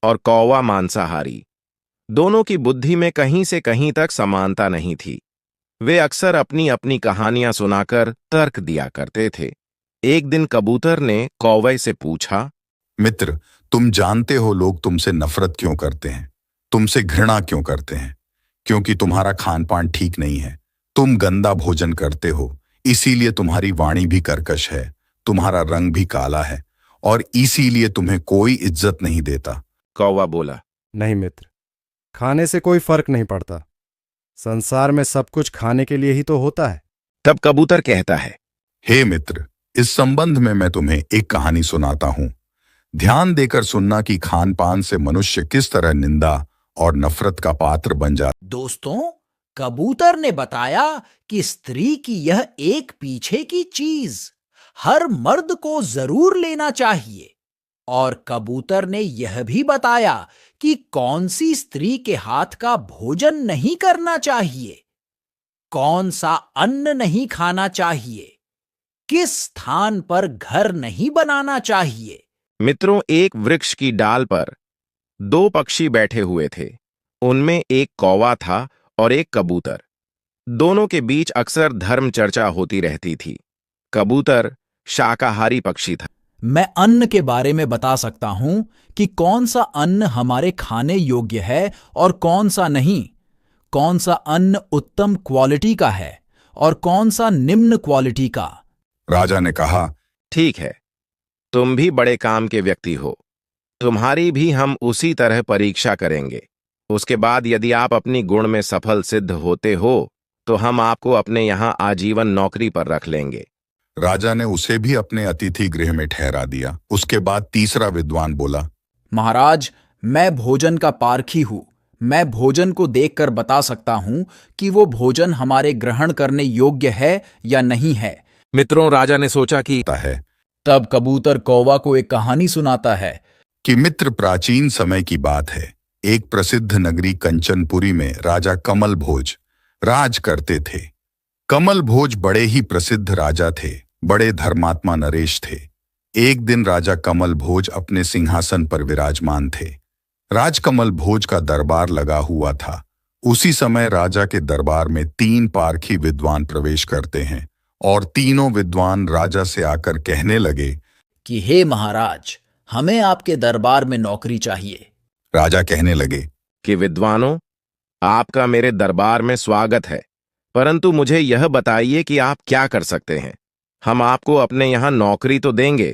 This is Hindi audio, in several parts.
और कौवा मांसाहारी। दोनों की बुद्धि में कहीं से कहीं तक समानता नहीं थी। वे अक्सर अपनी अपनी कहानियां सुनाकर तर्क दिया करते थे। एक दिन कबूतर ने कौवे से पूछा, मित्र, तुम जानते हो लोग तुमसे नफरत क्यों करते हैं? तुमसे घृणा क्यों करते हैं? क्योंकि तुम्हारा खान पान ठीक नहीं है। तुम गंदा भोजन करते हो, इसीलिए तुम्हारी वाणी भी कर्कश है, तुम्हारा रंग भी काला है, और इसीलिए तुम्हें कोई इज्जत नहीं देता। कौवा बोला, नहीं मित्र, खाने से कोई फर्क नहीं पड़ता। संसार में सब कुछ खाने के लिए ही तो होता है। तब कबूतर कहता है, हे मित्र, इस संबंध में मैं तुम्हें एक कहानी सुनाता हूं। ध्यान देकर सुनना कि खान पान से मनुष्य किस तरह निंदा और नफरत का पात्र बन जाता। दोस्तों, कबूतर ने बताया कि स्त्री की यह एक पीछे की चीज हर मर्द को जरूर लेना चाहिए। और कबूतर ने यह भी बताया कि कौन सी स्त्री के हाथ का भोजन नहीं करना चाहिए, कौन सा अन्न नहीं खाना चाहिए, किस स्थान पर घर नहीं बनाना चाहिए। मित्रों, एक वृक्ष की डाल पर दो पक्षी बैठे हुए थे। उनमें एक कौवा था और एक कबूतर। दोनों के बीच अक्सर धर्म चर्चा होती रहती थी। कबूतर शाकाहारी पक्षी था। मैं अन्न के बारे में बता सकता हूं कि कौन सा अन्न हमारे खाने योग्य है और कौन सा नहीं, कौन सा अन्न उत्तम क्वालिटी का है और कौन सा निम्न क्वालिटी का। राजा ने कहा, ठीक है, तुम भी बड़े काम के व्यक्ति हो, तुम्हारी भी हम उसी तरह परीक्षा करेंगे। उसके बाद यदि आप अपनी गुण में सफल सिद्ध होते हो तो हम आपको अपने यहां आजीवन नौकरी पर रख लेंगे। राजा ने उसे भी अपने अतिथि गृह में ठहरा दिया। उसके बाद तीसरा विद्वान बोला, महाराज, मैं भोजन का पारखी हूं। मैं भोजन को देखकर बता सकता हूं कि वो भोजन हमारे ग्रहण करने योग्य है या नहीं है। मित्रों, राजा ने सोचा कि है तब कबूतर कौवा को एक कहानी सुनाता है कि मित्र, प्राचीन समय की बात है। एक प्रसिद्ध नगरी कंचनपुरी में राजा कमल भोज राज करते थे। कमल भोज बड़े ही प्रसिद्ध राजा थे, बड़े धर्मात्मा नरेश थे। एक दिन राजा कमल भोज अपने सिंहासन पर विराजमान थे। राजकमल भोज का दरबार लगा हुआ था। उसी समय राजा के दरबार में 3 पारखी विद्वान प्रवेश करते हैं और तीनों विद्वान राजा से आकर कहने लगे कि हे महाराज, हमें आपके दरबार में नौकरी चाहिए। राजा कहने लगे कि विद्वानों, आपका मेरे दरबार में स्वागत है, परंतु मुझे यह बताइए कि आप क्या कर सकते हैं। हम आपको अपने यहां नौकरी तो देंगे,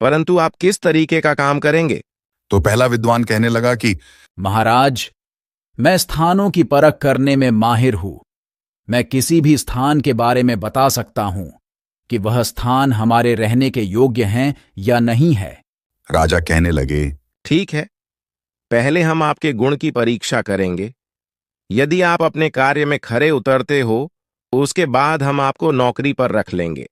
परंतु आप किस तरीके का काम करेंगे? तो पहला विद्वान कहने लगा कि महाराज, मैं स्थानों की परख करने में माहिर हूं। मैं किसी भी स्थान के बारे में बता सकता हूं कि वह स्थान हमारे रहने के योग्य हैं या नहीं है। राजा कहने लगे, ठीक है, पहले हम आपके गुण की परीक्षा करेंगे। यदि आप अपने कार्य में खरे उतरते हो, उसके बाद हम आपको नौकरी पर रख लेंगे।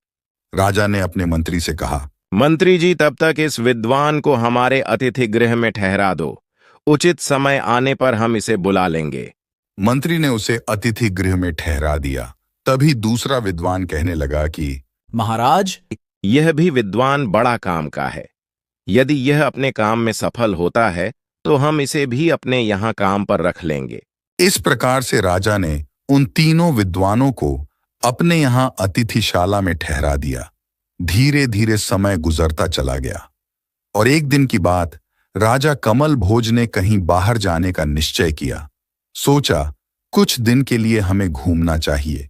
राजा ने अपने मंत्री से कहा, मंत्री जी, तब तक इस विद्वान को हमारे अतिथि गृह में ठहरा दो। उचित समय आने पर हम इसे बुला लेंगे। मंत्री ने उसे अतिथि गृह में ठहरा दिया। तभी दूसरा विद्वान कहने लगा कि महाराज, यह भी विद्वान बड़ा काम का है। यदि यह अपने काम में सफल होता है तो हम इसे भी अपने यहां काम पर रख लेंगे। इस प्रकार से राजा ने उन तीनों विद्वानों को अपने यहां अतिथिशाला में ठहरा दिया। धीरे धीरे समय गुजरता चला गया और एक दिन की बात, राजा कमल भोज ने कहीं बाहर जाने का निश्चय किया। सोचा, कुछ दिन के लिए हमें घूमना चाहिए।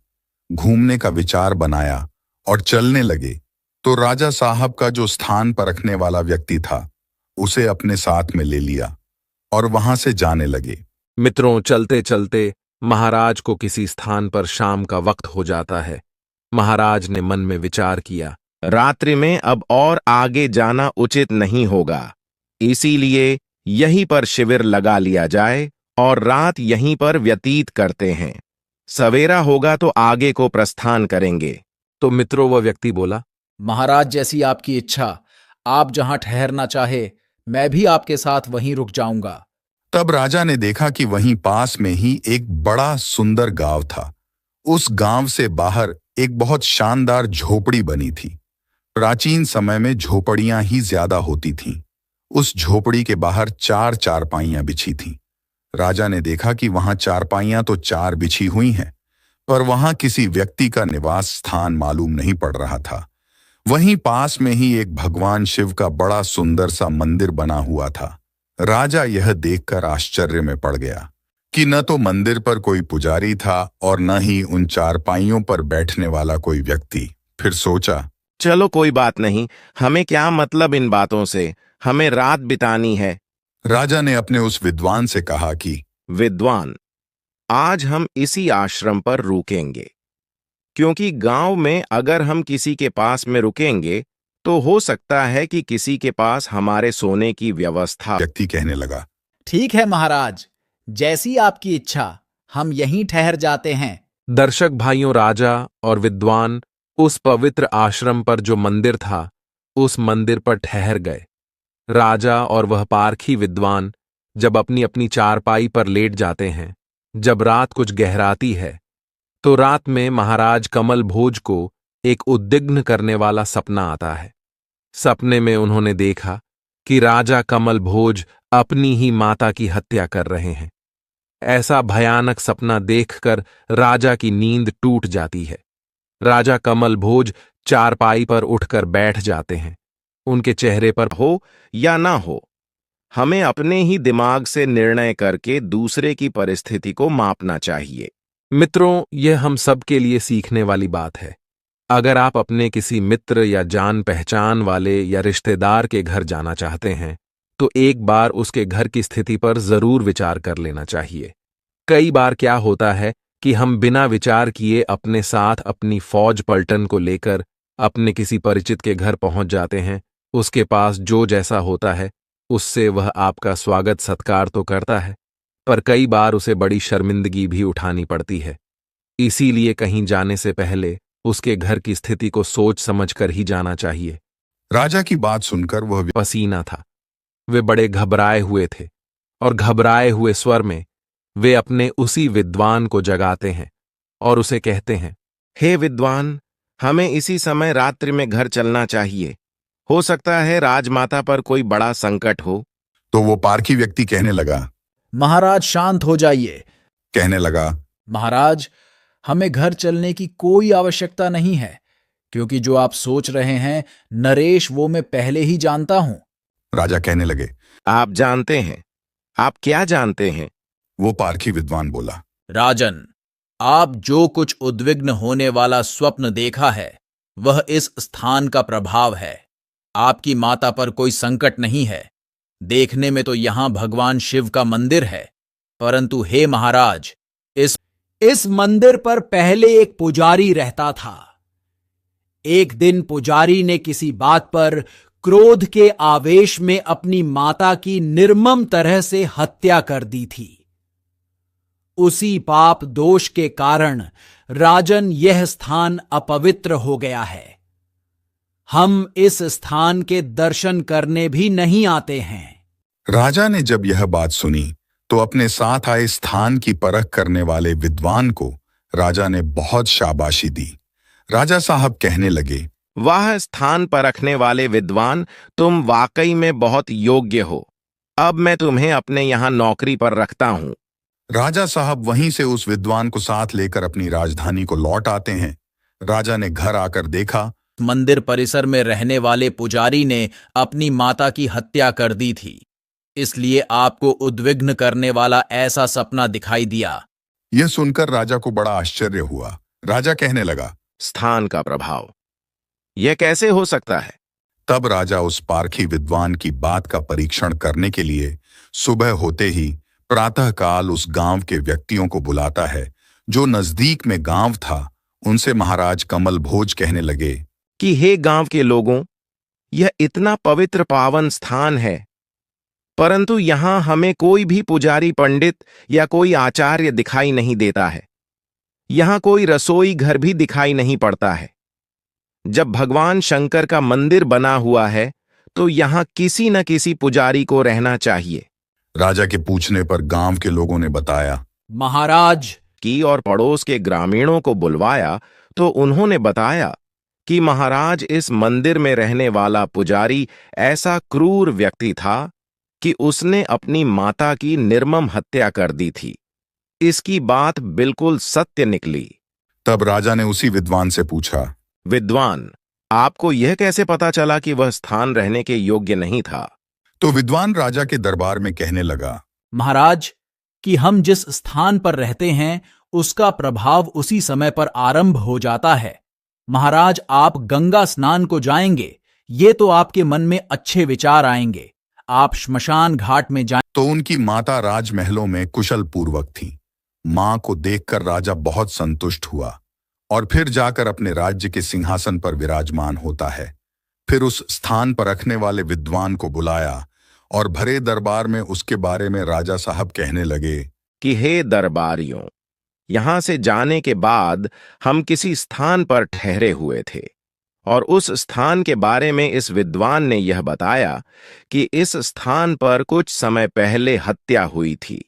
घूमने का विचार बनाया और चलने लगे तो राजा साहब का जो स्थान पर रखने वाला व्यक्ति था, उसे अपने साथ में ले लिया और वहां से जाने लगे। मित्रों, चलते चलते महाराज को किसी स्थान पर शाम का वक्त हो जाता है। महाराज ने मन में विचार किया, रात्रि में अब और आगे जाना उचित नहीं होगा, इसीलिए यहीं पर शिविर लगा लिया जाए और रात यहीं पर व्यतीत करते हैं। सवेरा होगा तो आगे को प्रस्थान करेंगे। तो मित्रों, वह व्यक्ति बोला, महाराज, जैसी आपकी इच्छा। आप जहां ठहरना चाहे, मैं भी आपके साथ वहीं रुक जाऊंगा। तब राजा ने देखा कि वहीं पास में ही एक बड़ा सुंदर गांव था। उस गांव से बाहर एक बहुत शानदार झोपड़ी बनी थी। प्राचीन समय में झोपड़ियां ही ज्यादा होती थीं। उस झोपड़ी के बाहर 4 चारपाइयां बिछी थीं। राजा ने देखा कि वहां चारपाइयां तो 4 बिछी हुई हैं, पर वहां किसी व्यक्ति का निवास स्थान मालूम नहीं पड़ रहा था। वहीं पास में ही एक भगवान शिव का बड़ा सुंदर सा मंदिर बना हुआ था। राजा यह देखकर आश्चर्य में पड़ गया कि न तो मंदिर पर कोई पुजारी था और न ही उन चारपाइयों पर बैठने वाला कोई व्यक्ति। फिर सोचा, चलो कोई बात नहीं, हमें क्या मतलब इन बातों से, हमें रात बितानी है। राजा ने अपने उस विद्वान से कहा कि विद्वान, आज हम इसी आश्रम पर रुकेंगे, क्योंकि गांव में अगर हम किसी के पास में रुकेंगे तो हो सकता है कि किसी के पास हमारे सोने की व्यवस्था। व्यक्ति कहने लगा, ठीक है महाराज, जैसी आपकी इच्छा, हम यहीं ठहर जाते हैं। दर्शक भाइयों, राजा और विद्वान उस पवित्र आश्रम पर जो मंदिर था, उस मंदिर पर ठहर गए। राजा और वह पारखी विद्वान जब अपनी अपनी चारपाई पर लेट जाते हैं, जब रात कुछ गहराती है, तो रात में महाराज कमल भोज को एक उद्विग्न करने वाला सपना आता है। सपने में उन्होंने देखा कि राजा कमल भोज अपनी ही माता की हत्या कर रहे हैं। ऐसा भयानक सपना देखकर राजा की नींद टूट जाती है। राजा कमल भोज चारपाई पर उठकर बैठ जाते हैं। उनके चेहरे पर हो या ना हो, हमें अपने ही दिमाग से निर्णय करके दूसरे की परिस्थिति को मापना चाहिए। मित्रों, यह हम सब के लिए सीखने वाली बात है। अगर आप अपने किसी मित्र या जान पहचान वाले या रिश्तेदार के घर जाना चाहते हैं, तो एक बार उसके घर की स्थिति पर जरूर विचार कर लेना चाहिए। कई बार क्या होता है कि हम बिना विचार किए अपने साथ अपनी फौज पलटन को लेकर अपने किसी परिचित के घर पहुंच जाते हैं। उसके पास जो जैसा होता है उससे वह आपका स्वागत सत्कार तो करता है, पर कई बार उसे बड़ी शर्मिंदगी भी उठानी पड़ती है। इसीलिए कहीं जाने से पहले उसके घर की स्थिति को सोच समझकर ही जाना चाहिए। राजा की बात सुनकर वह पसीना था। वे बड़े घबराए हुए थे और घबराए हुए स्वर में वे अपने उसी विद्वान को जगाते हैं और उसे कहते हैं, हे विद्वान, हमें इसी समय रात्रि में घर चलना चाहिए। हो सकता है राजमाता पर कोई बड़ा संकट हो। तो वो पारखी व्यक्ति कहने लगा, महाराज शांत हो जाइए। कहने लगा, महाराज, हमें घर चलने की कोई आवश्यकता नहीं है, क्योंकि जो आप सोच रहे हैं नरेश, वो मैं पहले ही जानता हूं। राजा कहने लगे, आप जानते हैं? आप क्या जानते हैं? वो पारखी विद्वान बोला, राजन, आप जो कुछ उद्विग्न होने वाला स्वप्न देखा है, वह इस स्थान का प्रभाव है। आपकी माता पर कोई संकट नहीं है। देखने में तो यहां भगवान शिव का मंदिर है, परंतु हे महाराज, इस मंदिर पर पहले एक पुजारी रहता था। एक दिन पुजारी ने किसी बात पर क्रोध के आवेश में अपनी माता की निर्मम तरह से हत्या कर दी थी। उसी पाप दोष के कारण राजन यह स्थान अपवित्र हो गया है। हम इस स्थान के दर्शन करने भी नहीं आते हैं। राजा ने जब यह बात सुनी तो अपने साथ आए स्थान की परख करने वाले विद्वान को राजा ने बहुत शाबाशी दी। राजा साहब कहने लगे, वाह स्थान परखने वाले विद्वान, तुम वाकई में बहुत योग्य हो। अब मैं तुम्हें अपने यहां नौकरी पर रखता हूं। राजा साहब वहीं से उस विद्वान को साथ लेकर अपनी राजधानी को लौट आते हैं। राजा ने घर आकर देखा, मंदिर परिसर में रहने वाले पुजारी ने अपनी माता की हत्या कर दी थी, इसलिए आपको उद्विग्न करने वाला ऐसा सपना दिखाई दिया। यह सुनकर राजा को बड़ा आश्चर्य हुआ। राजा कहने लगा, स्थान का प्रभाव, यह कैसे हो सकता है? तब राजा उस पारखी विद्वान की बात का परीक्षण करने के लिए सुबह होते ही प्रातःकाल उस गांव के व्यक्तियों को बुलाता है। जो नजदीक में गांव था, उनसे महाराज कमल भोज कहने लगे कि हे गांव के लोगों, यह इतना पवित्र पावन स्थान है, परंतु यहां हमें कोई भी पुजारी पंडित या कोई आचार्य दिखाई नहीं देता है। यहां कोई रसोई घर भी दिखाई नहीं पड़ता है। जब भगवान शंकर का मंदिर बना हुआ है तो यहां किसी न किसी पुजारी को रहना चाहिए। राजा के पूछने पर गांव के लोगों ने बताया, महाराज की और पड़ोस के ग्रामीणों को बुलवाया तो उन्होंने बताया कि महाराज इस मंदिर में रहने वाला पुजारी ऐसा क्रूर व्यक्ति था कि उसने अपनी माता की निर्मम हत्या कर दी थी। इसकी बात बिल्कुल सत्य निकली। तब राजा ने उसी विद्वान से पूछा, विद्वान, आपको यह कैसे पता चला कि वह स्थान रहने के योग्य नहीं था? तो विद्वान राजा के दरबार में कहने लगा, महाराज, कि हम जिस स्थान पर रहते हैं उसका प्रभाव उसी समय पर आरंभ हो जाता है। महाराज, आप गंगा स्नान को जाएंगे, ये तो आपके मन में अच्छे विचार आएंगे। आप श्मशान घाट में जाएं। तो उनकी माता राजमहलों में कुशल पूर्वक थी। मां को देखकर राजा बहुत संतुष्ट हुआ और फिर जाकर अपने राज्य के सिंहासन पर विराजमान होता है। फिर उस स्थान पर रखने वाले विद्वान को बुलाया और भरे दरबार में उसके बारे में राजा साहब कहने लगे कि हे दरबारियों, यहां से जाने के बाद हम किसी स्थान पर ठहरे हुए थे और उस स्थान के बारे में इस विद्वान ने यह बताया कि इस स्थान पर कुछ समय पहले हत्या हुई थी।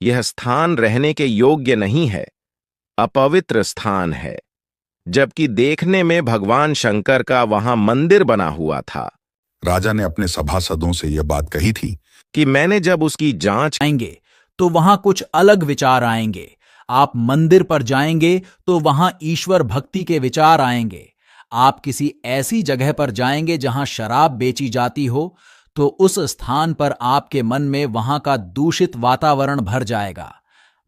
यह स्थान रहने के योग्य नहीं है, अपवित्र स्थान है, जबकि देखने में भगवान शंकर का वहां मंदिर बना हुआ था। राजा ने अपने सभासदों से यह बात कही थी कि मैंने जब उसकी जांच आएंगे तो वहां कुछ अलग विचार आएंगे। आप मंदिर पर जाएंगे तो वहां ईश्वर भक्ति के विचार आएंगे। आप किसी ऐसी जगह पर जाएंगे जहां शराब बेची जाती हो तो उस स्थान पर आपके मन में वहां का दूषित वातावरण भर जाएगा।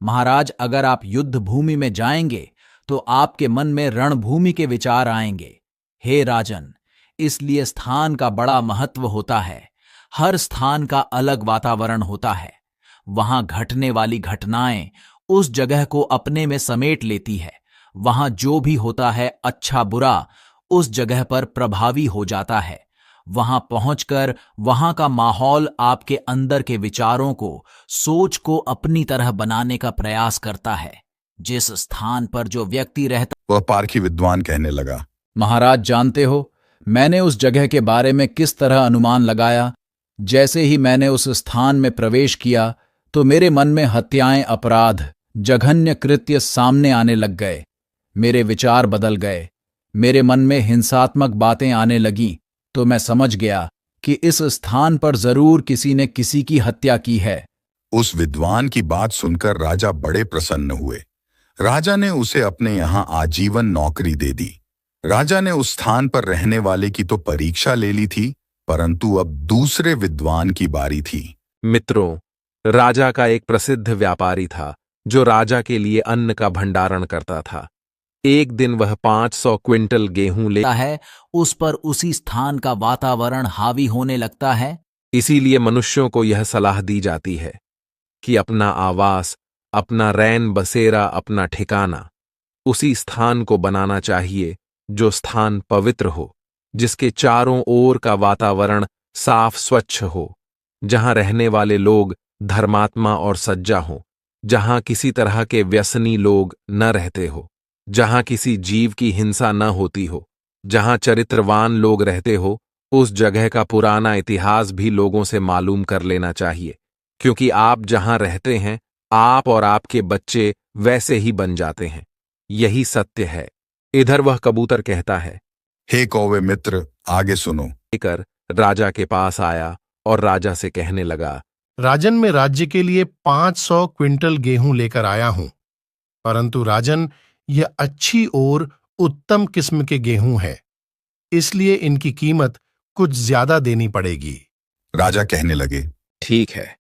महाराज, अगर आप युद्ध भूमि में जाएंगे तो आपके मन में रणभूमि के विचार आएंगे। हे राजन, इसलिए स्थान का बड़ा महत्व होता है। हर स्थान का अलग वातावरण होता है। वहां घटने वाली घटनाएं उस जगह को अपने में समेट लेती है। वहां जो भी होता है, अच्छा बुरा, उस जगह पर प्रभावी हो जाता है। वहां पहुंचकर वहां का माहौल आपके अंदर के विचारों को, सोच को अपनी तरह बनाने का प्रयास करता है। जिस स्थान पर जो व्यक्ति रहता, वह पारखी विद्वान कहने लगा, महाराज जानते हो, मैंने उस जगह के बारे में किस तरह अनुमान लगाया। जैसे ही मैंने उस स्थान में प्रवेश किया तो मेरे मन में हत्याएं, अपराध, जघन्य कृत्य सामने आने लग गए। मेरे विचार बदल गए। मेरे मन में हिंसात्मक बातें आने लगीं तो मैं समझ गया कि इस स्थान पर जरूर किसी ने किसी की हत्या की है। उस विद्वान की बात सुनकर राजा बड़े प्रसन्न हुए। राजा ने उसे अपने यहां आजीवन नौकरी दे दी। राजा ने उस स्थान पर रहने वाले की तो परीक्षा ले ली थी, परंतु अब दूसरे विद्वान की बारी थी। मित्रों, राजा का एक प्रसिद्ध व्यापारी था जो राजा के लिए अन्न का भंडारण करता था। एक दिन वह 500 क्विंटल गेहूं ले है, उस पर उसी स्थान का वातावरण हावी होने लगता है। इसीलिए मनुष्यों को यह सलाह दी जाती है कि अपना आवास, अपना रैन बसेरा, अपना ठिकाना उसी स्थान को बनाना चाहिए जो स्थान पवित्र हो, जिसके चारों ओर का वातावरण साफ स्वच्छ हो, जहां रहने वाले लोग धर्मात्मा और सज्जा हो, जहां किसी तरह के व्यसनी लोग न रहते हो, जहां किसी जीव की हिंसा न होती हो, जहां चरित्रवान लोग रहते हो। उस जगह का पुराना इतिहास भी लोगों से मालूम कर लेना चाहिए, क्योंकि आप जहां रहते हैं आप और आपके बच्चे वैसे ही बन जाते हैं। यही सत्य है। इधर वह कबूतर कहता है, हे कौवे मित्र, आगे सुनो। लेकर राजा के पास आया और राजा से कहने लगा, राजन, मैं राज्य के लिए 500 क्विंटल गेहूं लेकर आया हूं, परंतु राजन, यह अच्छी और उत्तम किस्म के गेहूं है, इसलिए इनकी कीमत कुछ ज्यादा देनी पड़ेगी। राजा कहने लगे, ठीक है,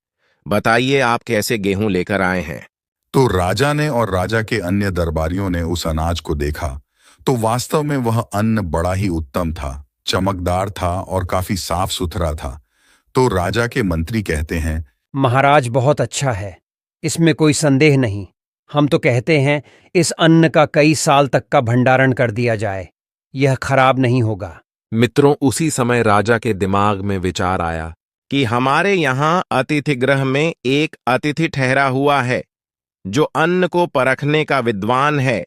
बताइए आप कैसे गेहूं लेकर आए हैं। तो राजा ने और राजा के अन्य दरबारियों ने उस अनाज को देखा तो वास्तव में वह अन्न बड़ा ही उत्तम था, चमकदार था और काफी साफ सुथरा था। तो राजा के मंत्री कहते हैं, महाराज, बहुत अच्छा है, इसमें कोई संदेह नहीं। हम तो कहते हैं इस अन्न का कई साल तक का भंडारण कर दिया जाए, यह खराब नहीं होगा। मित्रों, उसी समय राजा के दिमाग में विचार आया कि हमारे यहां अतिथि गृह में एक अतिथि ठहरा हुआ है जो अन्न को परखने का विद्वान है।